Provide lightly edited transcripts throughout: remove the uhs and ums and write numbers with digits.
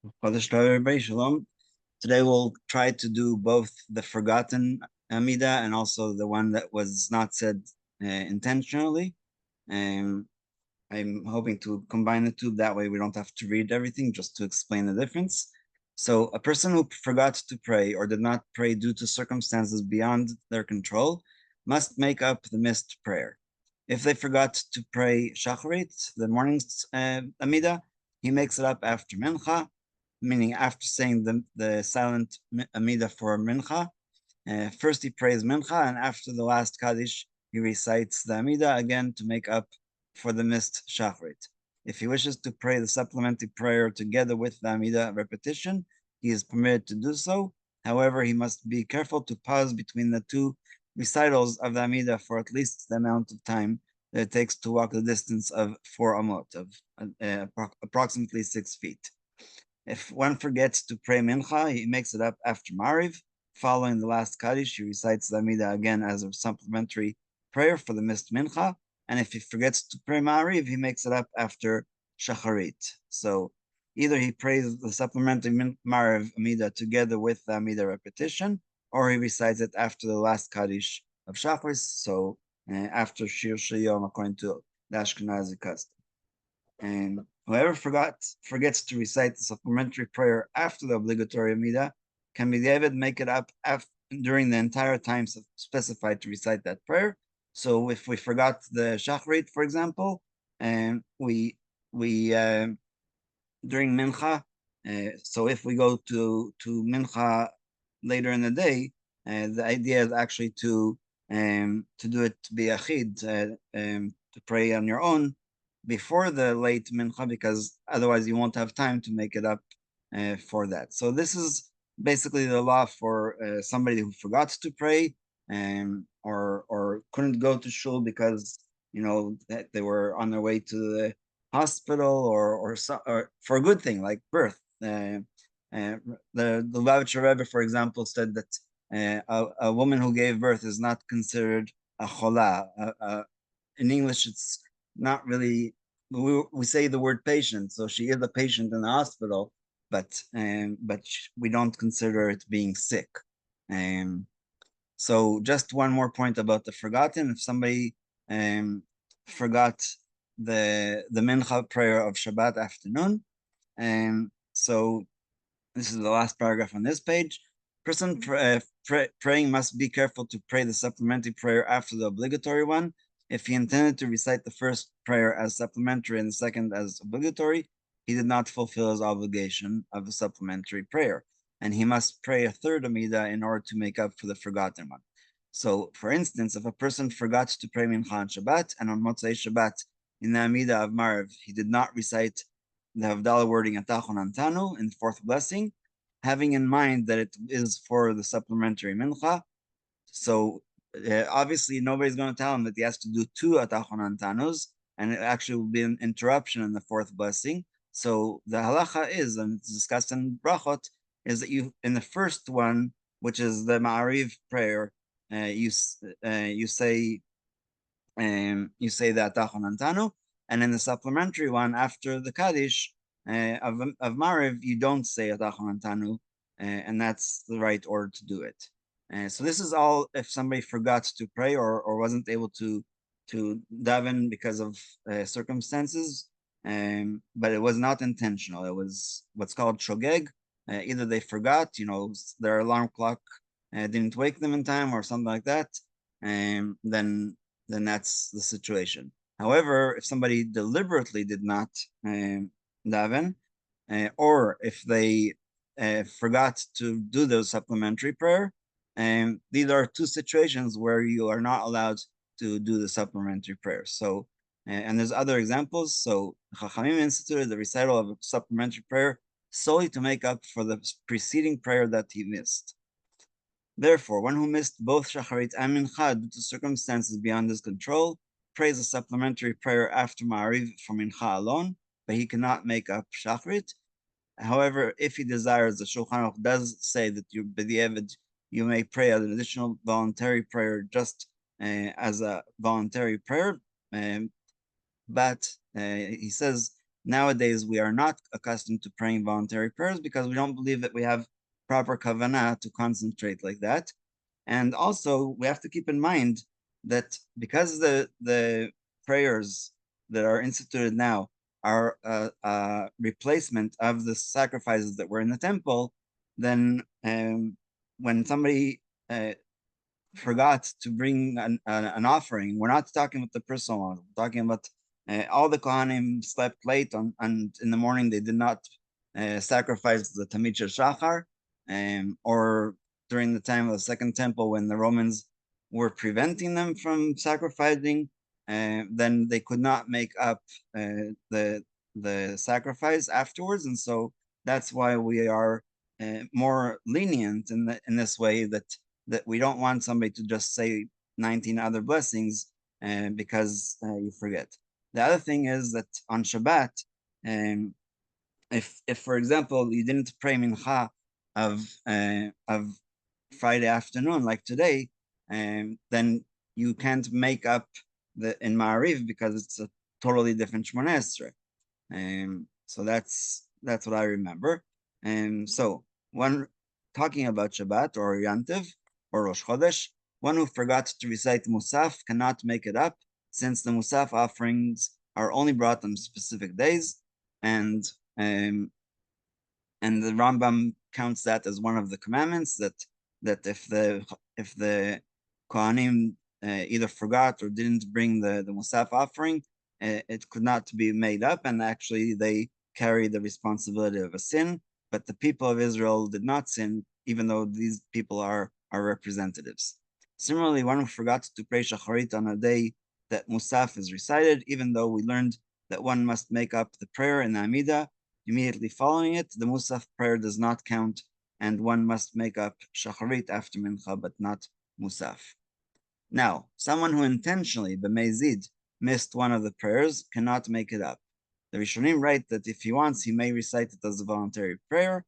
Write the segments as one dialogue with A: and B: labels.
A: Chodesh Tov, everybody, Shalom. Today we'll try to do both the forgotten Amida and also the one that was not said intentionally. Um, I'm hoping to combine the two. That way we don't have to read everything, just to explain the difference. So a person who forgot to pray or did not pray due to circumstances beyond their control must make up the missed prayer. If they forgot to pray Shacharit, the morning's Amida, he makes it up after Mincha, meaning after saying the silent Amida for Mincha. First he prays Mincha, and after the last Kaddish, he recites the Amida again to make up for the missed Shacharit. If he wishes to pray the supplementary prayer together with the Amida repetition, he is permitted to do so. However, he must be careful to pause between the two recitals of the Amida for at least the amount of time that it takes to walk the distance of 4 amot, of approximately 6 feet. If one forgets to pray Mincha, he makes it up after Mariv. Following the last Kaddish, he recites the Amida again as a supplementary prayer for the missed Mincha. And if he forgets to pray Mariv, he makes it up after Shacharit. So either he prays the supplementary Mariv Amida together with the Amida repetition, or he recites it after the last Kaddish of Shacharit. So after Shir Shayom, according to the Ashkenazi custom. And whoever forgets to recite the supplementary prayer after the obligatory Amida can be David make it up during the entire time specified to recite that prayer. So if we forgot the Shacharit, for example, and we during Mincha, so if we go to Mincha later in the day, the idea is actually to do it to be achid, to pray on your own before the late mincha, because otherwise you won't have time to make it up for that. So this is basically the law for somebody who forgot to pray or couldn't go to shul because that they were on their way to the hospital or for a good thing like birth. The Lubavitcher Rebbe, for example, said that a woman who gave birth is not considered a chola. In English, it's not really. We say the word patient, so she is a patient in the hospital, but we don't consider it being sick. Um, so just one more point about the forgotten. If somebody forgot the mincha prayer of Shabbat afternoon, so this is the last paragraph on this page. Person praying must be careful to pray the supplementary prayer after the obligatory one. If he intended to recite the first prayer as supplementary and the second as obligatory, he did not fulfill his obligation of the supplementary prayer, and he must pray a third Amida in order to make up for the forgotten one. So, for instance, if a person forgot to pray Mincha on Shabbat, and on Motzei Shabbat in the Amida of Mariv, he did not recite the Havdalah wording Atachon Antanu in the fourth blessing, having in mind that it is for the supplementary Mincha. So obviously nobody's going to tell him that he has to do two Atachon Antanus, and it actually will be an interruption in the fourth blessing. So the halacha is, and it's discussed in Brachot, is that you in the first one, which is the Ma'ariv prayer, you say the Atachon Antanu, and in the supplementary one after the Kaddish of Mariv, you don't say Atachon Antanu, and that's the right order to do it. So this is all if somebody forgot to pray or wasn't able to daven because of circumstances, but it was not intentional. It was what's called shogeg. Either they forgot, their alarm clock didn't wake them in time or something like that, then that's the situation. However, if somebody deliberately did not daven, or if they forgot to do the supplementary prayer, these are two situations where you are not allowed to do the supplementary prayer. So, and there's other examples. So, Chachamim instituted the recital of a supplementary prayer solely to make up for the preceding prayer that he missed. Therefore, one who missed both Shacharit and Mincha due to circumstances beyond his control prays a supplementary prayer after Ma'ariv for Mincha alone, but he cannot make up Shacharit. However, if he desires, the Shulchan Aruch does say that you may pray an additional voluntary prayer just as a voluntary prayer, but he says Nowadays, we are not accustomed to praying voluntary prayers because we don't believe that we have proper kavanah to concentrate like that. And also, we have to keep in mind that because the prayers that are instituted now are a replacement of the sacrifices that were in the temple, then when somebody forgot to bring an offering, we're not talking about the personal one. We're talking about all the Kohanim slept late and in the morning they did not sacrifice the Tamid Shachar, or during the time of the Second Temple when the Romans were preventing them from sacrificing, then they could not make up the sacrifice afterwards, and so that's why we are more lenient in this way, that we don't want somebody to just say 19 other blessings because you forget. The other thing is that on Shabbat, um, if for example you didn't pray mincha of Friday afternoon like today, then you can't make up the in Ma'ariv because it's a totally different Shmoneh Esrei. So that's what I remember. So one talking about Shabbat or Yantiv or Rosh Chodesh, one who forgot to recite Musaf cannot make it up, since the Musaf offerings are only brought on specific days, and um, and the Rambam counts that as one of the commandments, that if the Kohanim either forgot or didn't bring the Musaf offering, it could not be made up, and actually they carry the responsibility of a sin. But the people of Israel did not sin, even though these people are representatives. Similarly, one who forgot to pray Shacharit on a day that Musaf is recited, even though we learned that one must make up the prayer in the Amidah immediately following it, the Musaf prayer does not count, and one must make up Shacharit after Mincha, but not Musaf. Now, someone who intentionally, b'meizid, missed one of the prayers cannot make it up. The Rishonim write that if he wants, he may recite it as a voluntary prayer,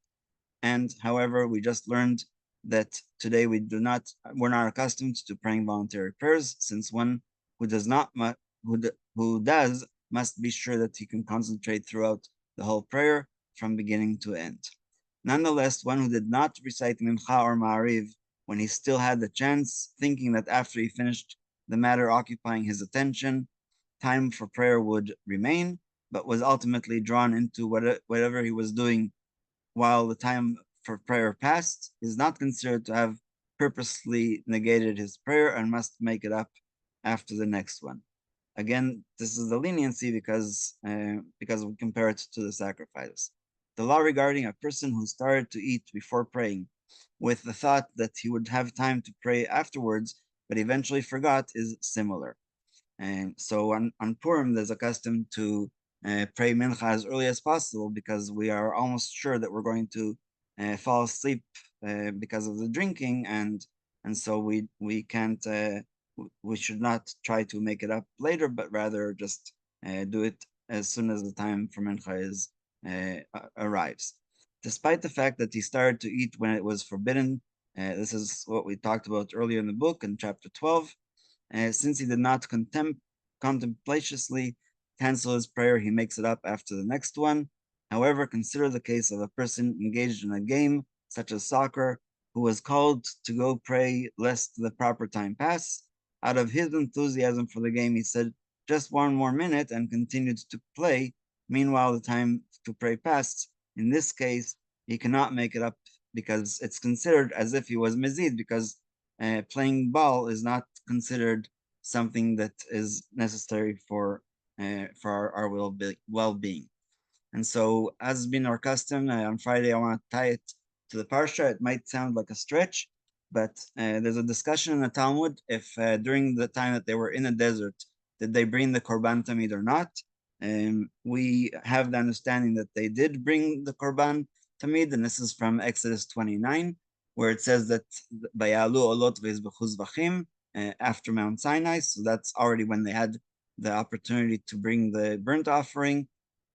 A: and however, we just learned that today we're not accustomed to praying voluntary prayers, since one who does not, who does, must be sure that he can concentrate throughout the whole prayer from beginning to end. Nonetheless, one who did not recite Mincha or Ma'ariv when he still had the chance, thinking that after he finished the matter occupying his attention, time for prayer would remain, but was ultimately drawn into whatever he was doing while the time for prayer passed, is not considered to have purposely negated his prayer and must make it up after the next one. Again, this is the leniency because we compare it to the sacrifice. The law regarding a person who started to eat before praying with the thought that he would have time to pray afterwards, but eventually forgot, is similar. And so on Purim, there's a custom to pray mincha as early as possible because we are almost sure that we're going to fall asleep because of the drinking, and so we can't we should not try to make it up later, but rather just do it as soon as the time for mincha is arrives. Despite the fact that he started to eat when it was forbidden, this is what we talked about earlier in the book in chapter 12. Since he did not contemplatiously cancel his prayer, he makes it up after the next one. However, consider the case of a person engaged in a game, such as soccer, who was called to go pray lest the proper time pass. Out of his enthusiasm for the game, he said, just one more minute, and continued to play. Meanwhile, the time to pray passed. In this case, he cannot make it up because it's considered as if he was mezid, because playing ball is not considered something that is necessary for our well-being. And so, as has been our custom, on Friday I want to tie it to the parsha. It might sound like a stretch, but there's a discussion in the Talmud if during the time that they were in the desert, did they bring the korban tamid or not? We have the understanding that they did bring the korban tamid, and this is from Exodus 29, where it says that Bayalu olot ve'izbechu zvachim after Mount Sinai. So that's already when they had the opportunity to bring the burnt offering.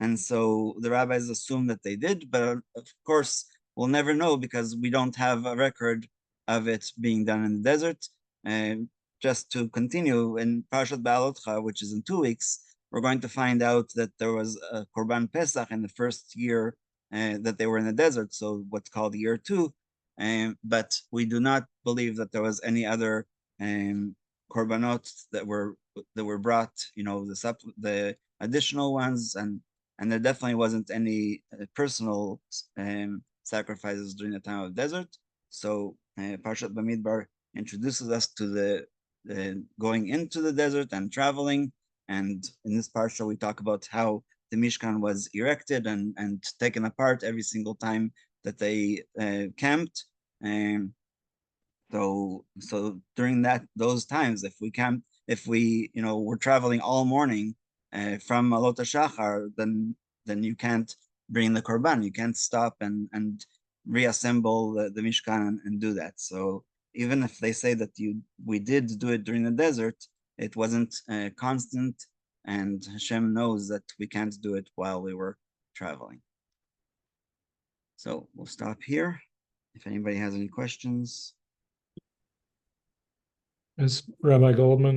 A: And so the rabbis assume that they did, but of course, we'll never know because we don't have a record of it being done in the desert. Just to continue, in Parashat Ba'alotcha, which is in 2 weeks, we're going to find out that there was a Korban Pesach in the first year that they were in the desert, so what's called year 2. But we do not believe that there was any other korbanot that were brought, the additional ones, and there definitely wasn't any personal sacrifices during the time of desert. So Parshat Bamidbar introduces us to the going into the desert and traveling. And in this parsha, we talk about how the Mishkan was erected and taken apart every single time that they camped. So during those times, if we were traveling all morning from Alot HaShachar, then you can't bring the korban. You can't stop and reassemble the Mishkan and do that. So even if they say that we did do it during the desert, it wasn't constant, and Hashem knows that we can't do it while we were traveling. So we'll stop here. If anybody has any questions.
B: As Rabbi Goldman